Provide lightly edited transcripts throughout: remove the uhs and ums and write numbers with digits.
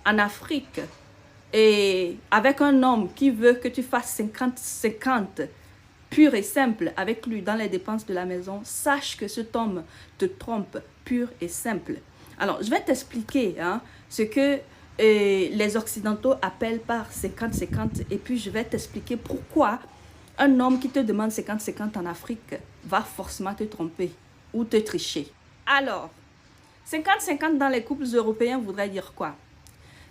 en Afrique et avec un homme qui veut que tu fasses 50-50, pur et simple avec lui dans les dépenses de la maison, sache que cet homme te trompe pur et simple. Alors, je vais t'expliquer ce que les Occidentaux appellent par 50-50 et puis je vais t'expliquer pourquoi un homme qui te demande 50-50 en Afrique va forcément te tromper ou te tricher. Alors, 50-50 dans les couples européens voudrait dire quoi?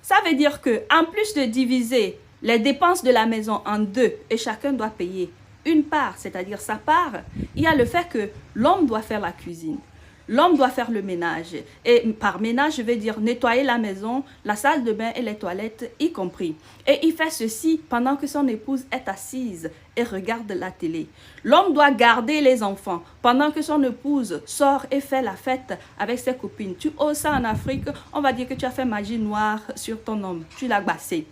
Ça veut dire que en plus de diviser les dépenses de la maison en deux et chacun doit payer une part, c'est-à-dire sa part, il y a le fait que l'homme doit faire la cuisine. L'homme doit faire le ménage. Et par ménage, je veux dire nettoyer la maison, la salle de bain et les toilettes y compris. Et il fait ceci pendant que son épouse est assise et regarde la télé. L'homme doit garder les enfants pendant que son épouse sort et fait la fête avec ses copines. Tu oses ça en Afrique, on va dire que tu as fait magie noire sur ton homme. Tu l'as bassé.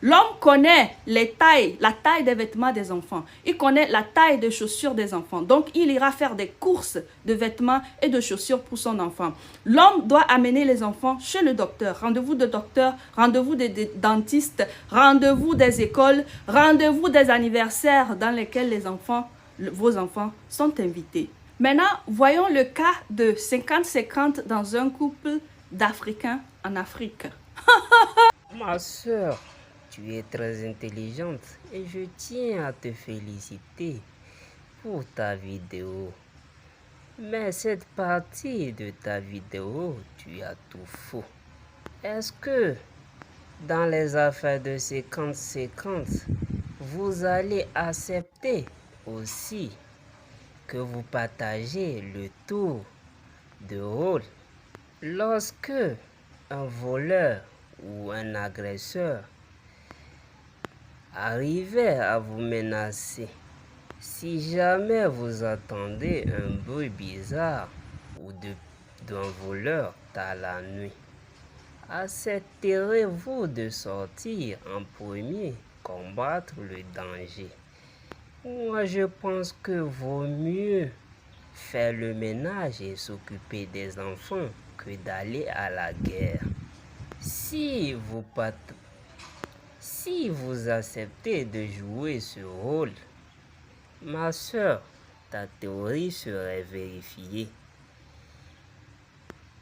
L'homme connaît la taille des vêtements des enfants. Il connaît la taille des chaussures des enfants. Donc, il ira faire des courses de vêtements et de chaussures pour son enfant. L'homme doit amener les enfants chez le docteur. Rendez-vous de docteur, rendez-vous des dentistes, rendez-vous des écoles, rendez-vous des anniversaires dans lesquels les enfants, vos enfants sont invités. Maintenant, voyons le cas de 50-50 dans un couple d'Africains en Afrique. Ma soeur, tu es très intelligente et je tiens à te féliciter pour ta vidéo. Mais cette partie de ta vidéo, tu as tout faux. Est-ce que dans les affaires de 50-50, vous allez accepter aussi que vous partagez le tour de rôle lorsque un voleur ou un agresseur arrivait à vous menacer? Si jamais vous entendez un bruit bizarre ou d'un voleur tard la nuit, accepterez-vous de sortir en premier, combattre le danger? Moi, je pense que vaut mieux faire le ménage et s'occuper des enfants que d'aller à la guerre. Si vous acceptez de jouer ce rôle, ma soeur, ta théorie serait vérifiée.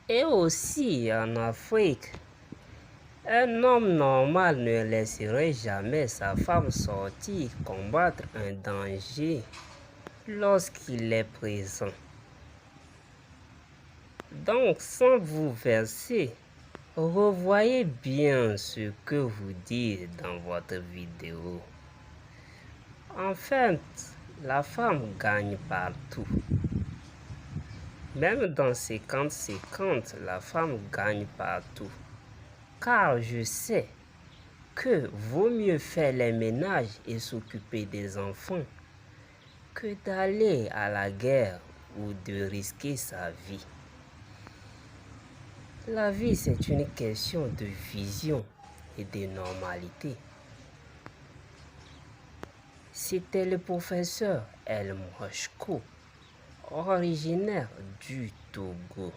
Et aussi en Afrique, un homme normal ne laisserait jamais sa femme sortir combattre un danger lorsqu'il est présent. Donc, sans vous verser, revoyez bien ce que vous dites dans votre vidéo. En fait, la femme gagne partout. Même dans 50-50, la femme gagne partout. Car je sais que vaut mieux faire les ménages et s'occuper des enfants que d'aller à la guerre ou de risquer sa vie. La vie, c'est une question de vision et de normalité. C'était le professeur El Moshko, originaire du Togo.